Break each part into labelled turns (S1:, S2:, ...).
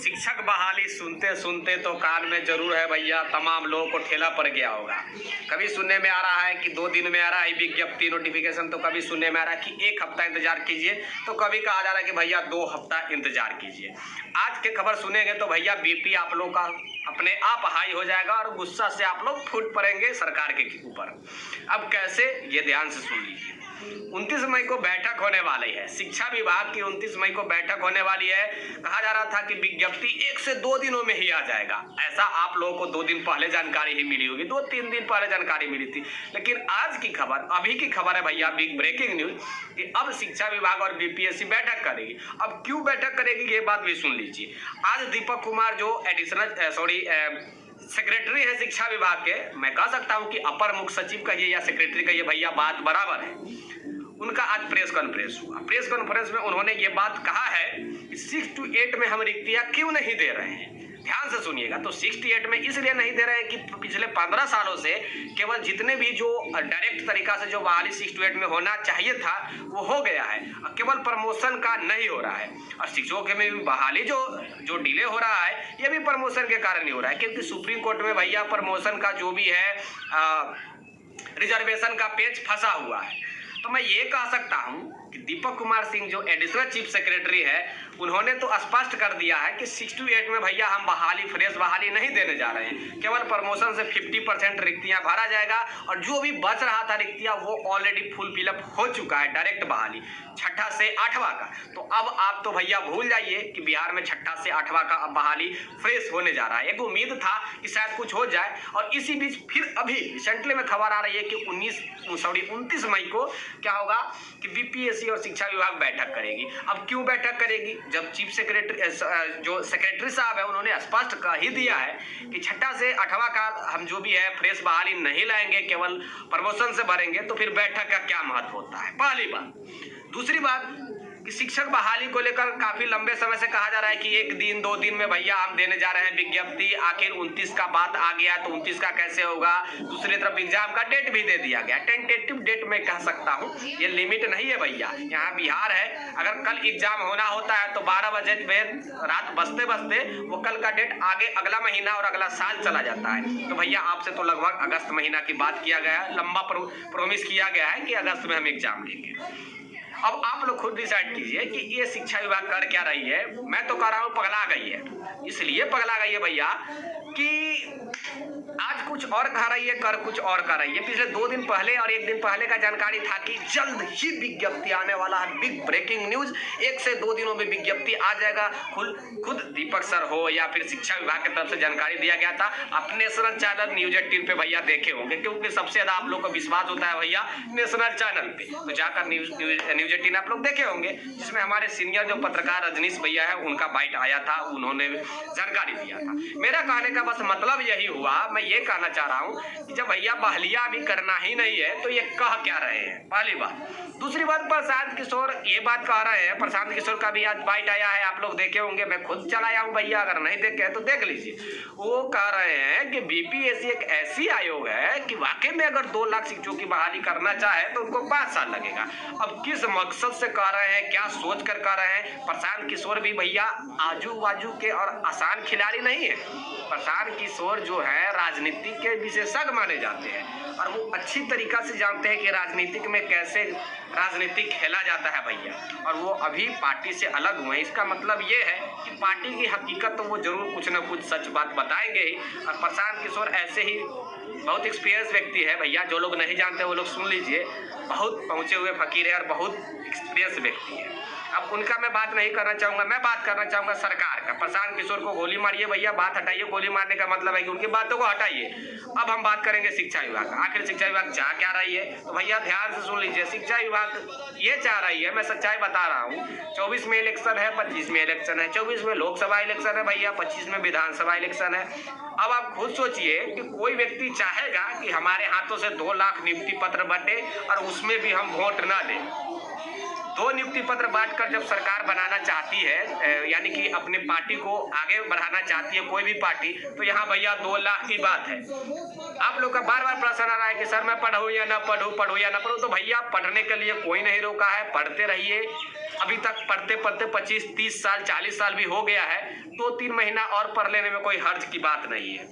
S1: शिक्षक बहाली सुनते सुनते तो कान में जरूर है भैया तमाम लोगों को ठेला पड़ गया होगा। कभी सुनने में आ रहा है कि 2 दिन में आ रहा है विज्ञप्ति नोटिफिकेशन, तो कभी सुनने में आ रहा है कि 1 हफ्ता इंतजार कीजिए, तो कभी कहा जा रहा है कि भैया 2 हफ्ता इंतजार कीजिए। आज के खबर सुनेंगे तो भैया बीपी आप लोग का अपने आप हाई हो जाएगा और गुस्सा से आप लोग फूट पड़ेंगे सरकार के ऊपर। अब कैसे, ये ध्यान से सुन लीजिए। 29 मई को बैठक होने वाली है, शिक्षा विभाग की 29 मई को बैठक होने वाली है। कहा जा रहा था कि विज्ञप्ति 1 से 2 दिनों में ही आ जाएगा, ऐसा आप लोगों को 2 दिन पहले जानकारी ही मिली होगी, 2-3 दिन पहले जानकारी मिली थी। लेकिन आज की खबर, अभी की खबर है भैया, बिग ब्रेकिंग न्यूज, कि अब शिक्षा विभाग और बीपीएससी बैठक करेगी। अब क्यों बैठक करेगी ये बात भी सुन लीजिए। आज दीपक कुमार जो सेक्रेटरी है शिक्षा विभाग के, मैं कह सकता हूं कि अपर मुख्य सचिव कहिए या सेक्रेटरी कहिए भैया, बात बराबर है। उनका आज प्रेस कॉन्फ्रेंस हुआ। प्रेस कॉन्फ्रेंस में उन्होंने ये बात कहा है कि 6 to 8 में हम रिक्तियां क्यों नहीं दे रहे हैं। ध्यान से सुनिएगा। तो 6 to 8 में इसलिए नहीं दे रहे हैं कि पिछले 15 सालों से केवल जितने भी जो डायरेक्ट तरीका से जो बहाली 6 to 8 में होना चाहिए था वो हो गया है, केवल प्रमोशन का नहीं हो रहा है। और शिक्षकों के में भी बहाली जो डिले हो रहा है ये भी प्रमोशन के कारण ही हो रहा है, क्योंकि सुप्रीम कोर्ट में भैया प्रमोशन का जो भी है रिजर्वेशन का पेज फंसा हुआ है। तो मैं ये कह सकता हूं कि दीपक कुमार सिंह जो एडिशनल चीफ सेक्रेटरी है, उन्होंने तो स्पष्ट कर दिया है कि 6 to 8 में भैया हम बहाली, फ्रेश बहाली नहीं देने जा रहे हैं, केवल प्रमोशन से 50% रिक्तियां भरा जाएगा और जो भी बच रहा था रिक्तियां वो ऑलरेडी फुल फिलअप हो चुका है, डायरेक्ट बहाली 6ठा से 8वां का। तो अब आप तो भैया भूल जाइए कि बिहार में 6ठा से 8वां का अब बहाली फ्रेश होने जा रहा है। एक उम्मीद था कि शायद कुछ हो जाए, और इसी बीच फिर अभी रिसेंटली में खबर आ रही है कि 29 मई को क्या होगा कि बीपीएससी और शिक्षा विभाग बैठक करेगी। अब क्यों बैठक करेगी, जब चीफ सेक्रेटरी जो सेक्रेटरी साहब है उन्होंने स्पष्ट कह ही दिया है कि 6ठा से 8वां का हम जो भी है फ्रेश बहाली नहीं लाएंगे, केवल प्रमोशन से भरेंगे, तो फिर बैठक का क्या महत्व होता है, पहली बात। दूसरी बात कि शिक्षक बहाली को लेकर काफी लंबे समय से कहा जा रहा है कि 1 दिन 2 दिन में भैया हम देने जा रहे हैं विज्ञप्ति, आखिर 29 का बात आ गया तो 29 का कैसे होगा। दूसरी तरफ एग्जाम का डेट भी दे दिया गया, टेंटेटिव डेट में कह सकता हूं, ये लिमिट नहीं है भैया। यहाँ बिहार है, अगर कल एग्जाम होना होता है तो 12 बजे रात बजते बजते वो कल का डेट आगे अगला महीना और अगला साल चला जाता है। तो भैया आपसे तो लगभग अगस्त महीना की बात किया गया है, लंबा प्रोमिस किया गया है कि अगस्त में हम एग्जाम लेंगे। अब आप लोग खुद डिसाइड कीजिए कि ये शिक्षा विभाग कर क्या रही है। मैं तो कह रहा हूँ पगला गई है, इसलिए पगला गई है भैया कि आज कुछ और कह रही है, कर कुछ और कर रही है। पिछले 2 दिन पहले और 1 दिन पहले का जानकारी था कि जल्द ही विज्ञप्ति आने वाला है, बिग ब्रेकिंग न्यूज, 1 से 2 दिनों में विज्ञप्ति आ जाएगा। खुद दीपक सर हो या फिर शिक्षा विभाग की तरफ से जानकारी दिया गया था। आप नेशनल चैनल न्यूज 18 पे भैया देखे होंगे, क्योंकि सबसे ज्यादा आप लोग को विश्वास होता है भैया नेशनल चैनल पे, तो जाकर न्यूज 18 आप लोग देखे होंगे, जिसमें हमारे सीनियर जो पत्रकार रजनीश भैया है उनका बाइट आया था, उन्होंने जानकारी दिया था। मेरा कहने का बस मतलब यही हुआ, मैं ये कहना चाह रहा हूं कि जब भैया बहलिया अभी करना ही नहीं है तो ये कह क्या रहे हैं, पहली बात। दूसरी बात, प्रशांत किशोर ये बात कह रहे हैं, प्रशांत किशोर का भी आज बाइट आया है, आप लोग देखे होंगे, मैं खुद चलाया हूं भैया, अगर नहीं देखे तो देख लीजिए। वो कह रहे हैं कि बीपीएससी एक ऐसी आयोग है कि वाकई में अगर 2 लाख शिक्षकों की बहाली करना चाहे तो उनको 5 साल लगेगा। अब किस मकसद से कह रहे हैं, क्या सोच कर कह रहे हैं। प्रशांत किशोर भी भैया आजू बाजू के और आसान खिलाड़ी नहीं है। प्रशांत किशोर जो है राजनीति के विशेषज्ञ माने जाते हैं और वो अच्छी तरीका से जानते हैं कि राजनीतिक में कैसे राजनीति खेला जाता है भैया, और वो अभी पार्टी से अलग हुए। इसका मतलब ये है कि पार्टी की हकीकत तो वो जरूर कुछ ना कुछ सच बात बताएंगे ही। और प्रशांत किशोर ऐसे ही बहुत एक्सपीरियंस व्यक्ति है भैया, जो लोग नहीं जानते वो लोग सुन लीजिए, बहुत पहुंचे हुए फकीर है और बहुत एक्सपीरियंस व्यक्ति है। अब उनका मैं बात नहीं करना चाहूंगा, मैं बात करना चाहूंगा सरकार का। प्रशांत किशोर को गोली मारिए भैया, बात हटाइए, गोली मारने का मतलब है कि उनकी बातों को हटाइए। अब हम बात करेंगे शिक्षा विभाग का, आखिर शिक्षा विभाग चाह क्या रही है। तो भैया ध्यान से सुन लीजिए, शिक्षा विभाग ये चाह रही है, मैं सच्चाई बता रहा हूँ, 24 में इलेक्शन है, 25 में इलेक्शन है, 24 में लोकसभा इलेक्शन है भैया, 25 में विधानसभा इलेक्शन है। अब आप खुद सोचिए कि कोई व्यक्ति चाहेगा कि हमारे हाथों से 2 लाख नियुक्ति पत्र बटे और उसमें भी हम वोट ना दें। 2 नियुक्ति पत्र बांटकर जब सरकार बनाना चाहती है, यानी कि अपने पार्टी को आगे बढ़ाना चाहती है कोई भी पार्टी, तो यहाँ भैया 2 लाख की बात है। आप लोग का बार बार प्रश्न आ रहा है कि सर मैं पढ़ूँ या ना पढ़ूँ, पढ़ूँ या ना पढ़ूँ। तो भैया पढ़ने के लिए कोई नहीं रोका है, पढ़ते रहिए। अभी तक पढ़ते पढ़ते 25-30 साल 40 साल भी हो गया है, 2-3 महीना और पढ़ लेने में कोई हर्ज की बात नहीं है।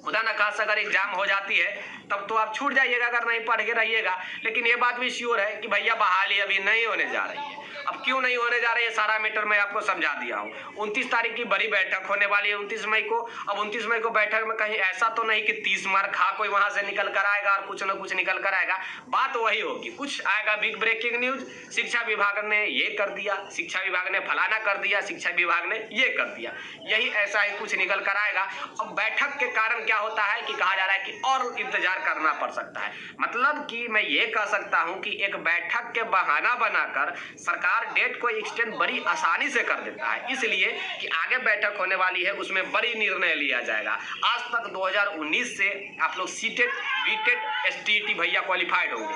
S1: खुदा न खासा अगर एग्जाम हो जाती है तब तो आप छूट जाइएगा अगर नहीं पढ़ के रहिएगा। लेकिन ये बात भी श्योर है कि भैया बहाली अभी नहीं होने जा रही है। अब क्यों नहीं होने जा रही है, सारा मैटर मैं आपको समझा दिया हूँ। 29 तारीख की बड़ी बैठक होने वाली है 29 मई को। अब 29 मई को बैठक में कहीं ऐसा तो नहीं कि 30 मार खा कोई वहां से निकल कर आएगा और कुछ न कुछ निकल कर आएगा। बात वही होगी, कुछ आएगा बिग ब्रेकिंग न्यूज, शिक्षा विभाग ने ये कर दिया, शिक्षा विभाग ने फलाना कर दिया, शिक्षा विभाग ने ये कर दिया, यही ऐसा ही कुछ निकल कर आएगा। अब बैठक के कारण क्या होता है कि कहा जा रहा है कि और इंतजार करना पड़ सकता है। मतलब कि मैं ये कह सकता हूं कि एक बैठक के बहाना बनाकर सरकार डेट को एक्सटेंड बड़ी आसानी से कर देता है, इसलिए कि आगे बैठक होने वाली है उसमें बड़ी निर्णय लिया जाएगा। आज तक 2019 से आप लोग सीटेट, बीटेट, एसटीईटी भैया क्वालिफाइड होंगे,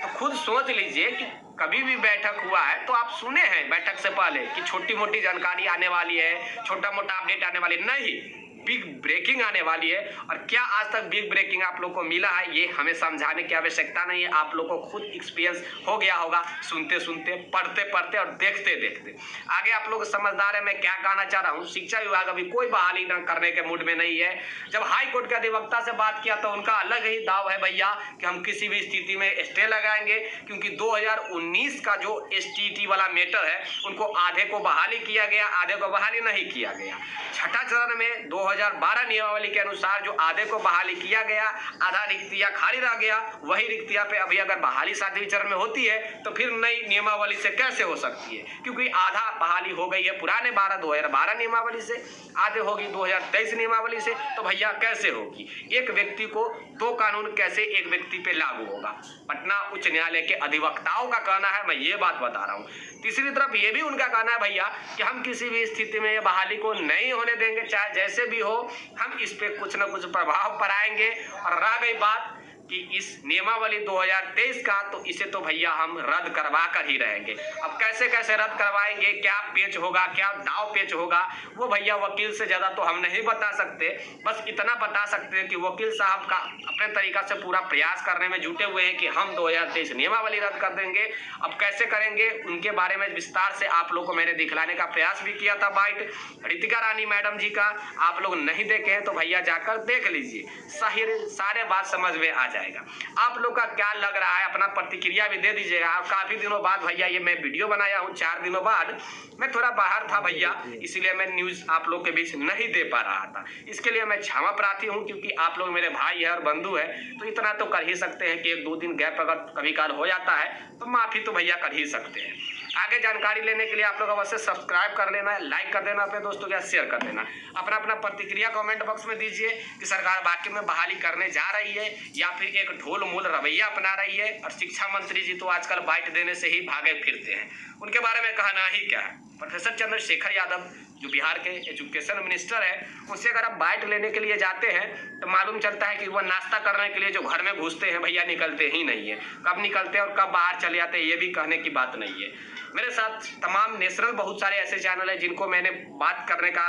S1: तो खुद सोच लीजिए कि कभी भी बैठक हुआ है तो आप सुने हैं बैठक से पहले कि छोटी मोटी जानकारी आने वाली है, छोटा मोटा अपडेट आने वाली नहीं, बिग ब्रेकिंग आने वाली है। और क्या आज तक बिग ब्रेकिंग आप लोग को मिला है ये हमें समझाने की आवश्यकता नहीं है, आप लोग को खुद एक्सपीरियंस हो गया होगा सुनते सुनते, पढ़ते पढ़ते और देखते देखते। आगे आप लोग समझदार है मैं क्या कहना चाह रहा हूँ। शिक्षा विभाग अभी कोई बहाली न करने के मूड में नहीं है। जब हाई कोर्ट के अधिवक्ता से बात किया तो उनका अलग ही दाव है भैया कि हम किसी भी स्थिति में स्टे लगाएंगे, क्योंकि 2019 का जो एसटीईटी वाला मैटर है उनको आधे को बहाली किया गया, आधे को बहाली नहीं किया गया। छठा चरण में 2012 नियमावली के अनुसार जो आधे को बहाली किया गया, आधा रिक्तियां खाली रह गया, वही रिक्तियां पे अभी अगर बहाली 7वें चरण में होती है तो फिर नई नियमावली से कैसे हो सकती है, क्योंकि आधा बहाली हो गई है पुराने 2012 नियमावली से, आधे होगी 2023 नियमावली से, तो भैया कैसे होगी। एक व्यक्ति को 2 कानून कैसे एक व्यक्ति पे लागू होगा, पटना उच्च न्यायालय के अधिवक्ताओं का कहना है, मैं ये बात बता रहा हूँ। तीसरी तरफ ये भी उनका कहना है भैया कि हम किसी भी स्थिति में बहाली को नहीं होने देंगे, चाहे जैसे भी हो, हम इस पे कुछ न कुछ प्रभाव पड़ाएंगे। और रह गई बात कि इस नियमावली 2023 का, तो इसे तो भैया हम रद्द करवा कर ही रहेंगे। अब कैसे कैसे रद्द करवाएंगे, क्या पेच होगा, क्या दाव पेच होगा, वो भैया वकील से ज़्यादा तो हम नहीं बता सकते। बस इतना बता सकते हैं कि वकील साहब का अपने तरीका से पूरा प्रयास करने में जुटे हुए हैं कि हम 2023 नियमावली रद्द कर देंगे। अब कैसे करेंगे उनके बारे में विस्तार से आप लोग को मैंने दिखलाने का प्रयास भी किया था। बाइट रितिका रानी मैडम जी का आप लोग नहीं देखे हैं तो भैया जाकर देख लीजिए, सारे बात समझ में आ जाएगा। आप लोग का क्या लग रहा है, अपना प्रतिक्रिया भी दे दीजिएगा। काफी दिनों बाद भैया ये मैं वीडियो बनाया हूँ, 4 दिनों बाद। मैं थोड़ा बाहर था भैया, इसलिए मैं न्यूज आप लोग के बीच नहीं दे पा रहा था, इसके लिए मैं क्षमा प्रार्थी हूँ, क्योंकि आप लोग मेरे भाई है और बंधु है, तो इतना तो कर ही सकते हैं कि 1-2 दिन गैप अगर कभी काल हो जाता है तो माफी तो भैया कर ही सकते हैं। आगे जानकारी लेने के लिए आप लोग अवश्य सब्सक्राइब कर लेना है, लाइक कर देना, अपने दोस्तों के साथ शेयर कर देना। अपना अपना प्रतिक्रिया कमेंट बॉक्स में दीजिए कि सरकार वाकई में बहाली करने जा रही है या फिर एक ढोल मूल रवैया अपना रही है। और शिक्षा मंत्री जी तो आजकल बाइट देने से ही भागे फिरते हैं, उनके बारे में कहना ही क्या है। प्रोफेसर चंद्रशेखर यादव जो बिहार के एजुकेशन मिनिस्टर है, उससे अगर आप बाइट लेने के लिए जाते हैं तो मालूम चलता है कि वह नाश्ता करने के लिए जो घर में घुसते हैं भैया निकलते ही नहीं है। कब निकलते हैं और कब बाहर चले जाते हैं ये भी कहने की बात नहीं है। मेरे साथ तमाम नेशनल बहुत सारे ऐसे चैनल है जिनको मैंने बात करने का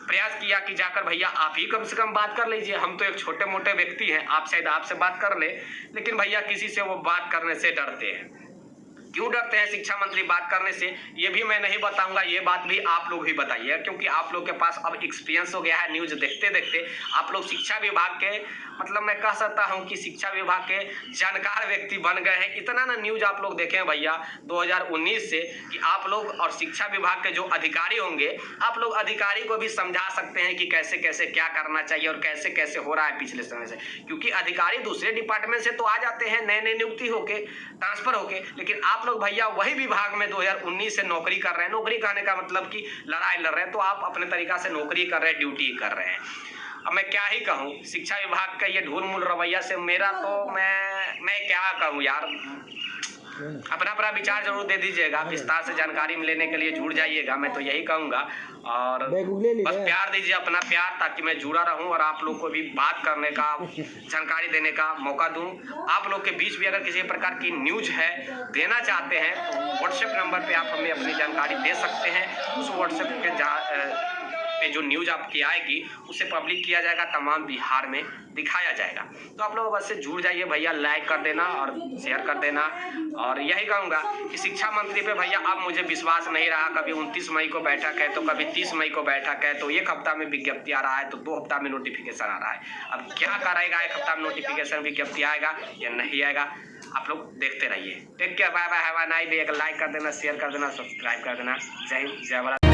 S1: प्रयास किया कि जाकर भैया आप ही कम से कम बात कर लीजिए। हम तो एक छोटे मोटे व्यक्ति हैं, आप शायद आपसे बात कर ले, लेकिन भैया किसी से वो बात करने से डरते हैं। क्यों डरते हैं शिक्षा मंत्री बात करने से, ये भी मैं नहीं बताऊंगा, ये बात भी आप लोग ही बताइए, क्योंकि आप लोग के पास अब एक्सपीरियंस हो गया है न्यूज देखते देखते। आप लोग शिक्षा विभाग के, मतलब मैं कह सकता हूं कि शिक्षा विभाग के जानकार व्यक्ति बन गए हैं। इतना ना न्यूज आप लोग देखें भैया 2019 से कि आप लोग और शिक्षा विभाग के जो अधिकारी होंगे, आप लोग अधिकारी को भी समझा सकते हैं कि कैसे कैसे क्या करना चाहिए और कैसे कैसे हो रहा है पिछले समय से। क्योंकि अधिकारी दूसरे डिपार्टमेंट से तो आ जाते हैं नए नए नियुक्ति होके, ट्रांसफर होके, लेकिन आप लोग भैया वही विभाग में 2019 से नौकरी कर रहे हैं। नौकरी करने का मतलब कि लड़ाई लड़ रहे हैं, तो आप अपने तरीका से नौकरी कर रहे हैं, ड्यूटी कर रहे हैं। अब मैं क्या ही कहूँ शिक्षा विभाग का ये ढोल मूल रवैया से, मेरा तो मैं क्या कहूँ यार, अपना अपना विचार जरूर दे दीजिएगा, विस्तार से जानकारी लेने के लिए जुड़ जाइएगा, मैं तो यही कहूँगा। और बस प्यार दीजिए, अपना प्यार, ताकि मैं जुड़ा रहूं और आप लोग को भी बात करने का, जानकारी देने का मौका दूं। आप लोग के बीच भी अगर किसी प्रकार की न्यूज है देना चाहते हैं तो व्हाट्सएप नंबर पे आप हमें अपनी जानकारी दे सकते हैं। उस व्हाट्सएप पे जो न्यूज आपकी आएगी उसे पब्लिक किया जाएगा, तमाम बिहार में दिखाया जाएगा। तो आप लोग बस से जुड़ जाइए भैया, लाइक कर देना और शेयर कर देना। और यही कहूँगा कि शिक्षा मंत्री पे भैया अब मुझे विश्वास नहीं रहा। कभी 29 मई को बैठक है तो कभी 30 मई को बैठक है, तो एक हफ्ता में विज्ञप्ति आ रहा है, तो 2 हफ्ता में नोटिफिकेशन आ रहा है। अब क्या करेगा, 1 हफ्ता में नोटिफिकेशन विज्ञप्ति आएगा या नहीं आएगा, आप लोग देखते रहिए। Take care, bye bye, have a nice day. Like कर देना, शेयर कर देना, सब्सक्राइब कर देना। जय हिंद, जय भारत।